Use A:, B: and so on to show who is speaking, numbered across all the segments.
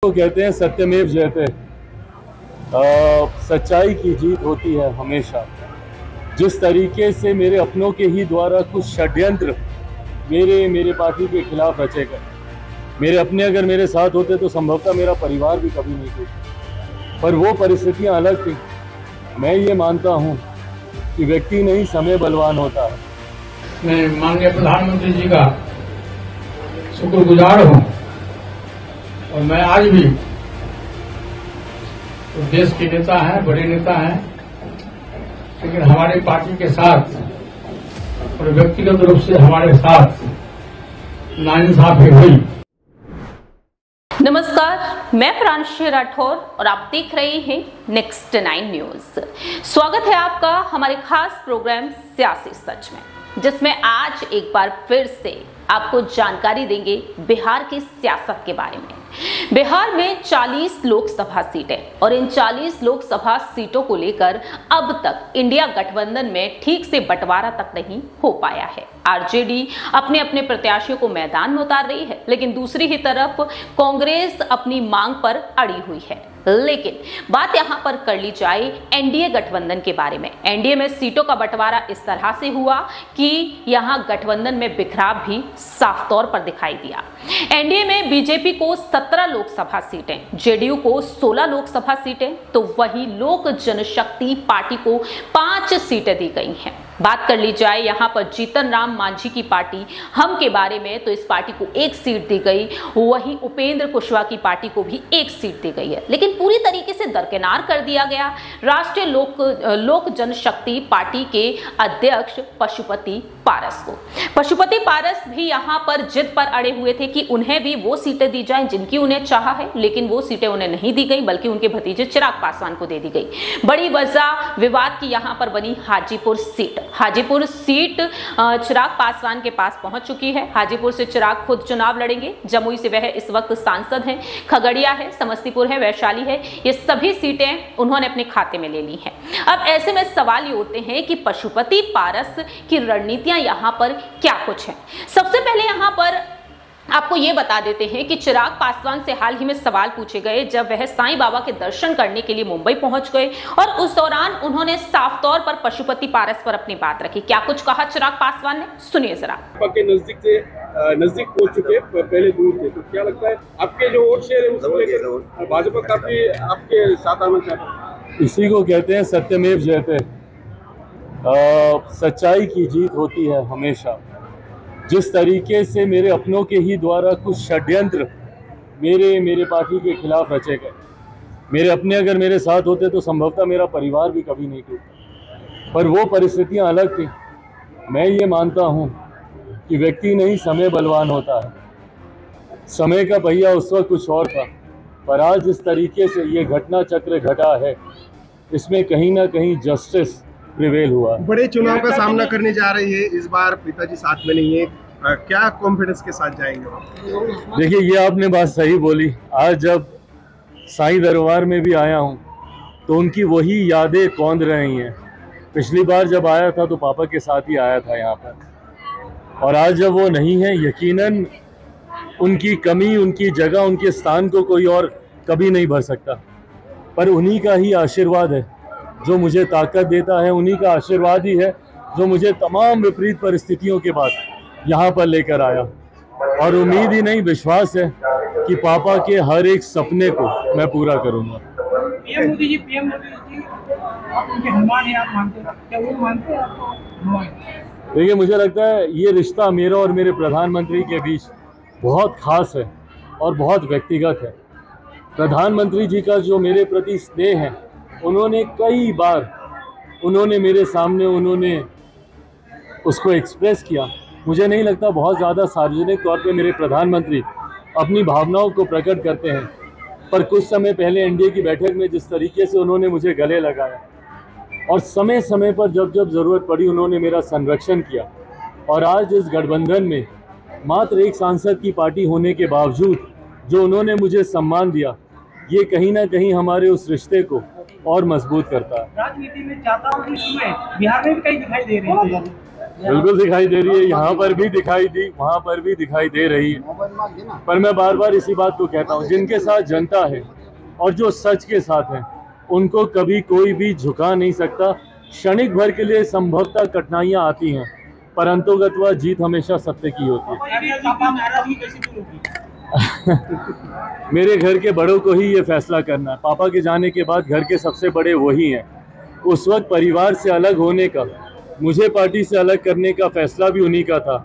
A: को कहते हैं सत्यमेव जयते। सच्चाई की जीत होती है हमेशा। जिस तरीके से मेरे अपनों के ही द्वारा कुछ षड्यंत्र मेरे पार्टी के खिलाफ रचे गए, मेरे अपने अगर मेरे साथ होते तो संभवतः मेरा परिवार भी कभी नहीं टूटा, पर वो परिस्थितियां अलग थी। मैं ये मानता हूं कि व्यक्ति नहीं समय बलवान होता है।
B: मैं माननीय प्रधानमंत्री जी का शुक्रगुजार हूं और मैं आज भी तो देश के नेता हैं, बड़े नेता हैं, लेकिन हमारे पार्टी के साथ और व्यक्तिगत रूप से हमारे साथ नाइंसाफी हुई।
C: नमस्कार, मैं प्रांशी राठौर और आप देख रहे हैं नेक्स्ट 9 न्यूज। स्वागत है आपका हमारे खास प्रोग्राम सियासी सच में, जिसमें आज एक बार फिर से आपको जानकारी देंगे बिहार की सियासत के बारे में। बिहार में 40 लोकसभा सीटें और इन 40 लोकसभा सीटों को लेकर अब तक इंडिया गठबंधन में ठीक से बंटवारा तक नहीं हो पाया है। आरजेडी अपने अपने प्रत्याशियों को मैदान में उतार रही है, लेकिन दूसरी ही तरफ कांग्रेस अपनी मांग पर अड़ी हुई है। लेकिन बात यहां पर कर ली जाए एनडीए गठबंधन के बारे में। एनडीए में सीटों का बंटवारा इस तरह से हुआ कि यहां गठबंधन में बिखराव भी साफ तौर पर दिखाई दिया। एनडीए में बीजेपी को 17 लोकसभा सीटें, जेडीयू को 16 लोकसभा सीटें, तो वही लोक जनशक्ति पार्टी को 5 सीटें दी गई हैं। बात कर ली जाए यहां पर जीतन राम मांझी की पार्टी हम के बारे में, तो इस पार्टी को 1 सीट दी गई, वहीं उपेंद्र कुशवाहा की पार्टी को भी 1 सीट दी गई है। लेकिन पूरी तरीके से दरकिनार कर दिया गया राष्ट्रीय लोक जनशक्ति पार्टी के अध्यक्ष पशुपति पारस को। पशुपति पारस भी यहां पर जिद पर अड़े हुए थे कि उन्हें भी वो सीटें दी जाएं जिनकी उन्हें चाह है, लेकिन वो सीटें उन्हें नहीं दी गई, बल्कि उनके भतीजे चिराग पासवान को दे दी गई। बड़ी वजह विवाद की यहां पर बनी हाजीपुर सीट। हाजीपुर सीट चिराग पासवान के पास पहुंच चुकी है। हाजीपुर से चिराग खुद चुनाव लड़ेंगे। जमुई से वह इस वक्त सांसद हैं, खगड़िया है, समस्तीपुर है, वैशाली है, ये सभी सीटें उन्होंने अपने खाते में ले ली हैं। अब ऐसे में सवाल ये उठते हैं कि पशुपति पारस की रणनीतियां यहां पर क्या कुछ हैं। सबसे पहले यहां पर आपको ये बता देते हैं कि चिराग पासवान से हाल ही में सवाल पूछे गए जब वह साईं बाबा के दर्शन करने के लिए मुंबई पहुंच गए, और उस दौरान उन्होंने साफ तौर पर पशुपति पारस पर अपनी बात रखी। क्या कुछ कहा चिराग पासवान ने, सुनिए जरा।
D: के नजदीक पहुंच चुके, पहले दूर थे, तो क्या लगता है आपके जो वोट शेयर है उसको लेकर भाजपा काफी आपके साथ आना चाहता है?
A: इसी को कहते हैं सत्यमेव जयते। सच्चाई की जीत होती है हमेशा। जिस तरीके से मेरे अपनों के ही द्वारा कुछ षड्यंत्र मेरे पार्टी के खिलाफ रचे गए, मेरे अपने अगर मेरे साथ होते तो संभवतः मेरा परिवार भी कभी नहीं टूटा, पर वो परिस्थितियां अलग थी। मैं ये मानता हूं कि व्यक्ति नहीं समय बलवान होता है। समय का पहिया उस वक्त कुछ और था, पर आज जिस तरीके से ये घटना चक्र घटा है, इसमें कहीं ना कहीं जस्टिस प्रिवेल हुआ।
E: बड़े चुनाव का सामना करने जा रही है इस बार, पिताजी साथ में नहीं है, क्या कॉन्फिडेंस के साथ जाएंगे?
A: देखिए, ये आपने बात सही बोली। आज जब साईं दरबार में भी आया हूँ तो उनकी वही यादें कौंध रही हैं। पिछली बार जब आया था तो पापा के साथ ही आया था यहाँ पर, और आज जब वो नहीं है, यकीनन उनकी कमी, उनकी जगह, उनके स्थान को कोई और कभी नहीं भर सकता। पर उन्हीं का ही आशीर्वाद है जो मुझे ताकत देता है, उन्हीं का आशीर्वाद ही है जो मुझे तमाम विपरीत परिस्थितियों के बाद यहाँ पर लेकर आया। और उम्मीद ही नहीं, विश्वास है कि पापा के हर एक सपने को मैं पूरा करूँगा।
F: पीएम मोदी जी आप उनके हनुमान हैं, आप मानते हैं? क्या वो मानते हैं आपको?
A: देखिए, मुझे लगता है ये रिश्ता मेरा और मेरे प्रधानमंत्री के बीच बहुत खास है और बहुत व्यक्तिगत है। प्रधानमंत्री जी का जो मेरे प्रति स्नेह है, उन्होंने कई बार मेरे सामने उसको एक्सप्रेस किया। मुझे नहीं लगता बहुत ज़्यादा सार्वजनिक तौर पे मेरे प्रधानमंत्री अपनी भावनाओं को प्रकट करते हैं, पर कुछ समय पहले एनडीए की बैठक में जिस तरीके से उन्होंने मुझे गले लगाया और समय समय पर जब ज़रूरत पड़ी उन्होंने मेरा संरक्षण किया, और आज इस गठबंधन में मात्र एक सांसद की पार्टी होने के बावजूद जो उन्होंने मुझे सम्मान दिया, ये कहीं ना कहीं हमारे उस रिश्ते को और मजबूत करता है।
F: राजनीति में जाता हूँ बिहार में भी कहीं दिखाई दे रहे हैं।
A: बिल्कुल दिखाई दे रही है, यहाँ पर भी दिखाई दी, वहाँ पर भी दिखाई दे रही है। पर मैं बार बार इसी बात को कहता हूँ, जिनके साथ जनता है और जो सच के साथ है, उनको कभी कोई भी झुका नहीं सकता। क्षणिक भर के लिए संभवतः कठिनाइयाँ आती हैं, पर अंतोगत्वा जीत हमेशा सत्य की होती है। मेरे घर के बड़ों को ही ये फैसला करना है। पापा के जाने के बाद घर के सबसे बड़े वही हैं। उस वक्त परिवार से अलग होने का, मुझे पार्टी से अलग करने का फैसला भी उन्हीं का था।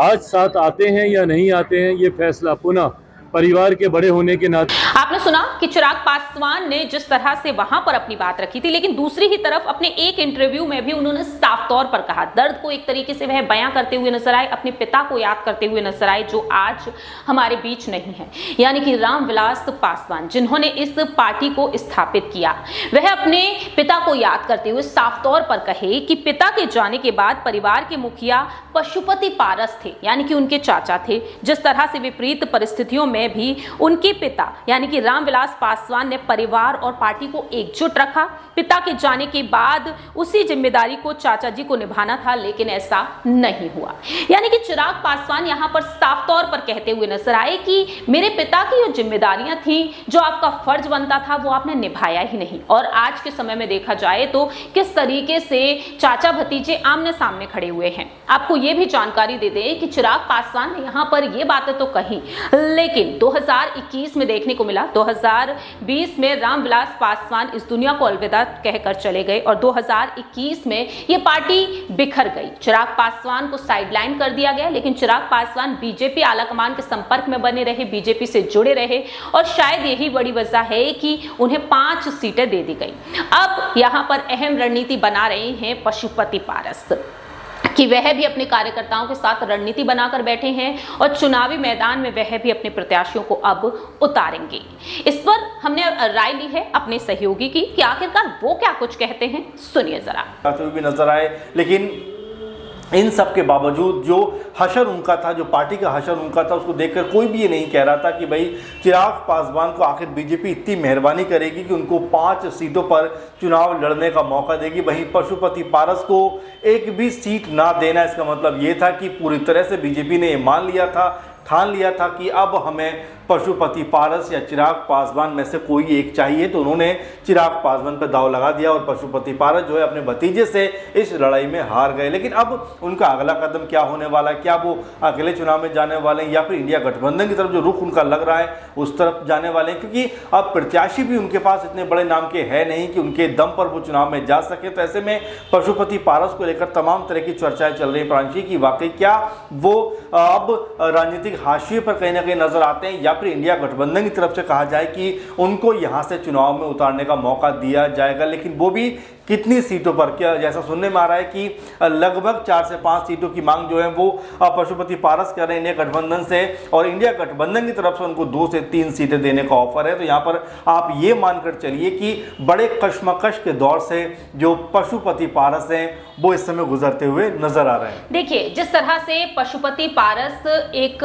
A: आज साथ आते हैं या नहीं आते हैं, ये फैसला पुनः परिवार के बड़े होने के नाते।
C: आपने सुना कि चिराग पासवान ने जिस तरह से वहां पर अपनी बात रखी थी, लेकिन दूसरी ही तरफ अपने एक इंटरव्यू में भी उन्होंने साफ तौर पर कहा, दर्द को एक तरीके से वह बयां करते हुए नजर आए, अपने पिता को याद करते हुए नजर आए जो आज हमारे बीच नहीं है, यानी कि रामविलास पासवान, जिन्होंने इस पार्टी को स्थापित किया। वह अपने पिता को याद करते हुए साफ तौर पर कहे कि पिता के जाने के बाद परिवार के मुखिया पशुपति पारस थे, यानी कि उनके चाचा थे। जिस तरह से विपरीत परिस्थितियों में भी उनके पिता यानी कि रामविलास पासवान ने परिवार और पार्टी को एकजुट रखा। पिता के जाने के बाद उसी जिम्मेदारी को चाचा जी को निभाना था, लेकिन ऐसा नहीं हुआ। यानी कि चिराग पासवान यहां पर साफ तौर पर कहते हुए नजर आए कि मेरे पिता की जो जिम्मेदारियां थी, जो आपका फर्ज बनता था, वो आपने निभाया ही नहीं। और आज के समय में देखा जाए तो किस तरीके से चाचा भतीजे आमने सामने खड़े हुए हैं। आपको ये भी जानकारी दे दें कि चिराग पासवान ने यहां पर ये बातें तो कही, लेकिन 2021 में देखने को मिला, 2020 में रामविलास पासवान इस दुनिया को अलविदा कहकर चले गए और 2021 में ये पार्टी बिखर गई। चिराग पासवान को साइडलाइन कर दिया गया, लेकिन चिराग पासवान बीजेपी आलाकमान के संपर्क में बने रहे, बीजेपी से जुड़े रहे और शायद यही बड़ी वजह है कि उन्हें 5 सीटें दे दी गई। अब यहां पर अहम रणनीति बना रहे हैं पशुपति पारस कि वह भी अपने कार्यकर्ताओं के साथ रणनीति बनाकर बैठे हैं और चुनावी मैदान में वह भी अपने प्रत्याशियों को अब उतारेंगे। इस पर हमने राय ली है अपने सहयोगी की कि आखिरकार वो क्या कुछ कहते हैं, सुनिए जरा।
G: भी नजर आए, लेकिन इन सब के बावजूद जो हशर उनका था, जो पार्टी का हशर उनका था, उसको देखकर कोई भी ये नहीं कह रहा था कि भाई चिराग पासवान को आखिर बीजेपी इतनी मेहरबानी करेगी कि उनको 5 सीटों पर चुनाव लड़ने का मौका देगी। वहीं पशुपति पारस को एक भी सीट ना देना, इसका मतलब ये था कि पूरी तरह से बीजेपी ने ये ठान लिया था कि अब हमें पशुपति पारस या चिराग पासवान में से कोई एक चाहिए। तो उन्होंने चिराग पासवान पर दाव लगा दिया और पशुपति पारस जो है अपने भतीजे से इस लड़ाई में हार गए। लेकिन अब उनका अगला कदम क्या होने वाला है? क्या वो अकेले चुनाव में जाने वाले हैं या फिर इंडिया गठबंधन की तरफ जो रुख उनका लग रहा है उस तरफ जाने वाले हैं? क्योंकि अब प्रत्याशी भी उनके पास इतने बड़े नाम के है नहीं कि उनके दम पर वो चुनाव में जा सके। तो ऐसे में पशुपति पारस को लेकर तमाम तरह की चर्चाएं चल रही है प्रांशी की वाकई क्या वो अब राजनीतिक हाशिए पर कहीं ना कहीं नजर आते हैं या फिर इंडिया गठबंधन की तरफ से कहा जाए कि उनको यहां से चुनाव में उतारने का मौका दिया जाएगा। लेकिन वो भी कितनी सीटों पर? क्या जैसा सुनने में आ रहा है कि लगभग 4 से 5 सीटों की मांग जो है वो पशुपति पारस कर रहे हैं इंडिया गठबंधन से, और इंडिया गठबंधन की तरफ से उनको 2 से 3 सीटें देने का ऑफर है। तो यहाँ पर आप ये मानकर चलिए कि बड़े कश्मकश के दौर से जो पशुपति पारस हैं वो इस समय गुजरते हुए नजर आ रहे हैं।
C: देखिए, जिस तरह से पशुपति पारस एक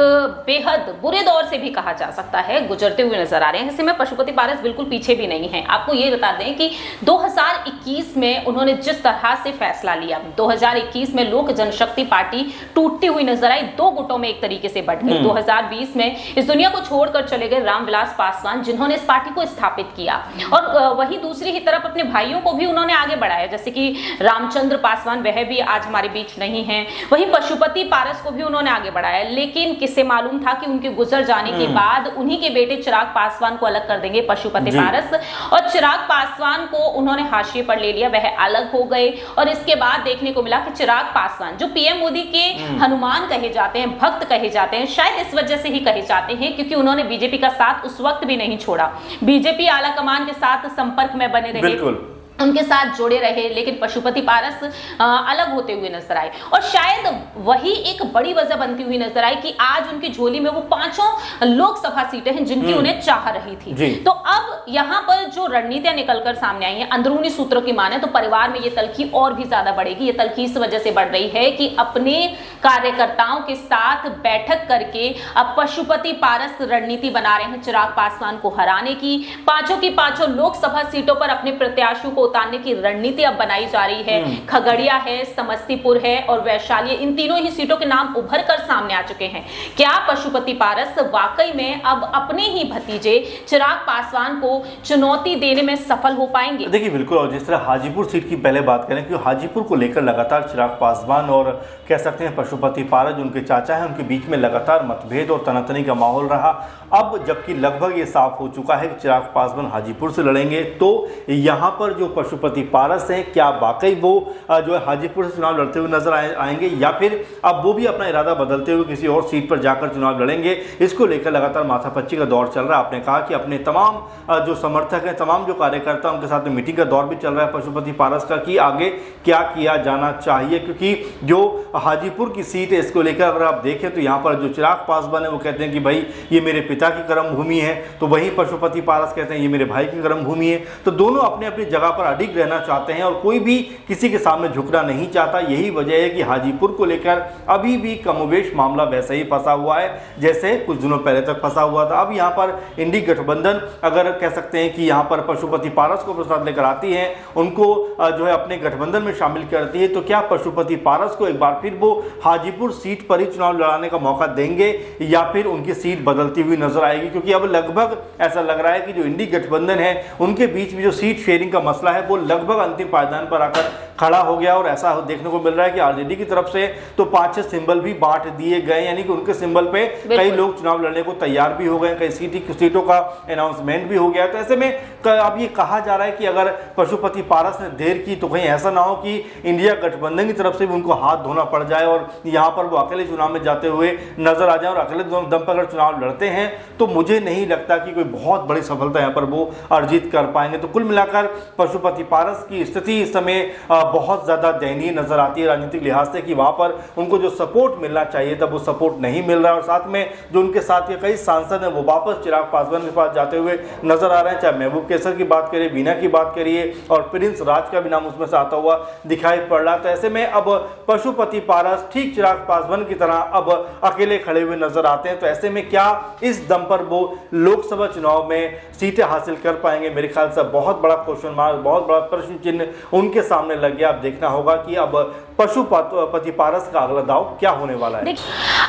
C: बेहद बुरे दौर से भी कहा जा सकता है गुजरते हुए नजर आ रहे हैं, ऐसे में पशुपति पारस बिल्कुल पीछे भी नहीं है। आपको ये बता दें कि 2021 में उन्होंने जिस तरह से फैसला लिया, 2021 में लोक जनशक्ति पार्टी टूटती हुई नजर आई, 2 गुटों में एक तरीके से बट गई। 2020 में इस दुनिया को छोड़कर चले गए रामविलास पासवान, जिन्होंने इस पार्टी को स्थापित किया, और वहीं दूसरी ही तरफ अपने भाइयों को भी उन्होंने आगे बढ़ाया, जैसे कि रामचंद्र पासवान, वह भी आज हमारे बीच नहीं है। वहीं पशुपति पारस को भी उन्होंने आगे बढ़ाया, लेकिन किससे मालूम था कि उनके गुजर जाने के बाद उन्हीं के बेटे चिराग पासवान को अलग कर देंगे पशुपति पारस, और चिराग पासवान को उन्होंने हाशिए पर ले लिया, वह अलग हो गए। और इसके बाद देखने को मिला कि चिराग पासवान जो पीएम मोदी के हनुमान कहे जाते हैं, भक्त कहे जाते हैं, शायद इस वजह से ही कहे जाते हैं क्योंकि उन्होंने बीजेपी का साथ उस वक्त भी नहीं छोड़ा, बीजेपी आलाकमान के साथ संपर्क में बने रहे, उनके साथ जुड़े रहे, लेकिन पशुपति पारस अलग होते हुए नजर आए। और शायद वही एक बड़ी वजह बनती हुई नजर आई कि आज उनकी झोली में वो 5 लोकसभा सीटें हैं जिनकी उन्हें चाह रही थी। तो अब यहाँ पर जो रणनीतियां निकलकर सामने आई हैं, अंदरूनी सूत्रों की माने तो परिवार में ये तलखी और भी ज्यादा बढ़ेगी। ये तलखी इस वजह से बढ़ रही है कि अपने कार्यकर्ताओं के साथ बैठक करके अब पशुपति पारस रणनीति बना रहे हैं चिराग पासवान को हराने की, 5 की 5 लोकसभा सीटों पर अपने प्रत्याशियों को उतारने की रणनीति अब बनाई जा रही है। खगड़िया है, समस्तीपुर है और वैशाली, इन तीनों ही सीटों के नाम उभर कर सामने आ चुके हैं। क्या पशुपति पारस वाकई में अब अपने ही भतीजे चिराग पासवान को चुनौती देने में सफल हो पाएंगे?
G: देखिए बिल्कुल, और जिस तरह हाजीपुर सीट की पहले बात करें कि हाजीपुर को लेकर लगातार चिराग पासवान और कह सकते हैं पशुपति पारस जो उनके चाचा हैं उनके बीच में लगातार मतभेद और तनातनी का माहौल रहा। अब जबकि लगभग ये साफ हो चुका है कि चिराग पासवान हाजीपुर से लड़ेंगे, तो यहाँ पर जो पशुपति पारस हैं क्या वाकई वो जो है हाजीपुर से चुनाव लड़ते हुए नजर आएंगे या फिर अब वो भी अपना इरादा बदलते हुए किसी और सीट पर जाकर चुनाव लड़ेंगे? इसको लेकर लगातार माथापच्ची का दौर चल रहा है। आपने कहा कि अपने तमाम जो समर्थक हैं, तमाम जो कार्यकर्ता उनके साथ में मीटिंग का दौर भी चल रहा है पशुपति पारस का कि आगे क्या किया जाना चाहिए, क्योंकि जो हाजीपुर की सीट है इसको लेकर अगर आप देखें तो यहाँ पर जो चिराग पासवान है वो कहते हैं कि भाई ये मेरे पिता की कर्म भूमि है, तो वहीं पशुपति पारस कहते हैं ये मेरे भाई की कर्म भूमि है। तो दोनों अपने अपनी जगह पर अडिग रहना चाहते हैं और कोई भी किसी के सामने झुकना नहीं चाहता। यही वजह है कि हाजीपुर को लेकर अभी भी कमोबेश मामला वैसे ही फंसा हुआ है जैसे कुछ दिनों पहले तक फंसा हुआ था। अब यहाँ पर इंडी गठबंधन अगर कह सकते हैं कि यहाँ पर पशुपति पारस को प्रसाद लेकर आती है, उनको जो है अपने गठबंधन में शामिल करती है, तो क्या पशुपति पारस को एक बार फिर वो हाजीपुर सीट पर ही चुनाव लड़ाने का मौका देंगे या फिर उनकी सीट बदलती हुई नजर आएगी? क्योंकि अब लगभग ऐसा लग रहा है कि जो इंडी गठबंधन है उनके बीच में जो सीट शेयरिंग का मसला है वो लगभग अंतिम पायदान पर आकर खड़ा हो गया और ऐसा देखने को मिल रहा है कि आरजेडी की तरफ से तो 5-6 सिंबल भी बांट दिए गए, यानी कि उनके सिंबल पे कई लोग चुनाव लड़ने को तैयार भी हो गए, कई सीटों का अनाउंसमेंट भी हो गया। तो ऐसे में अब ये कहा जा रहा है कि अगर पशुपति पारस ने देर की तो कहीं ऐसा ना हो कि इंडिया गठबंधन की तरफ से भी उनको हाथ धोना पड़ जाए और यहाँ पर वो अकेले चुनाव में जाते हुए नजर आ जाए और अकेले दम पर अगर चुनाव लड़ते हैं तो मुझे नहीं लगता कि कोई बहुत बड़ी सफलता यहाँ पर वो अर्जित कर पाएंगे। तो कुल मिलाकर पशुपति पारस की स्थिति इस समय बहुत ज्यादा दयनीय नजर आती है राजनीतिक लिहाज से कि वहां पर उनको जो सपोर्ट मिलना चाहिए था वो सपोर्ट नहीं मिल रहा है और साथ में जो उनके साथ के कई सांसद हैं वो वापस चिराग पासवान के पास जाते हुए नजर आ रहे हैं। चाहे महबूब कैसर की बात करिए, बीना की बात करिए और प्रिंस राज का भी नाम उसमें से आता हुआ दिखाई पड़ रहा। तो ऐसे में अब पशुपति पारस ठीक चिराग पासवान की तरह अब अकेले खड़े हुए नजर आते हैं। तो ऐसे में क्या इस दम पर वो लोकसभा चुनाव में सीटें हासिल कर पाएंगे? मेरे ख्याल से बहुत बड़ा क्वेश्चन मार्क, बहुत बड़ा प्रश्न चिन्ह उनके सामने लग गया। अब देखना होगा कि अब पशुपति पारस का अगला दाव क्या होने वाला है।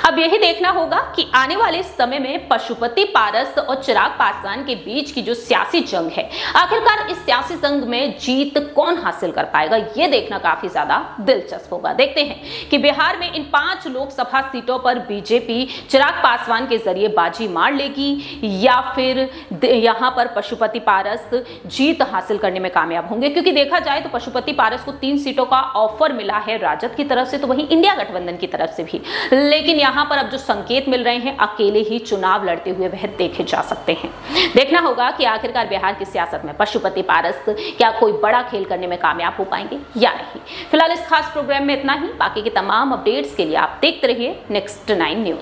C: अब यही देखना होगा कि आने वाले समय में पशुपति पारस और चिराग पासवान के बीच की जो सियासी जंग है, आखिरकार इस सियासी जंग में जीत कौन हासिल कर पाएगा, यह देखना काफी ज्यादा दिलचस्प होगा। देखते हैं कि बिहार में इन 5 लोकसभा सीटों पर बीजेपी चिराग पासवान के जरिए बाजी मार लेगी या फिर यहां पर पशुपति पारस जीत हासिल करने में कामयाब होंगे। क्योंकि देखा जाए तो पशुपति पारस को 3 सीटों का ऑफर मिला है राजद की तरफ से, तो वहीं इंडिया गठबंधन की तरफ से भी, लेकिन यहां पर अब जो संकेत मिल रहे हैं अकेले ही चुनाव लड़ते हुए वह देखे जा सकते हैं। देखना होगा कि आखिरकार बिहार की सियासत में पशुपति पारस क्या कोई बड़ा खेल करने में कामयाब हो पाएंगे या नहीं। फिलहाल इस खास प्रोग्राम में इतना ही। बाकी के तमाम अपडेट्स के लिए आप देखते रहिए Next 9 न्यूज।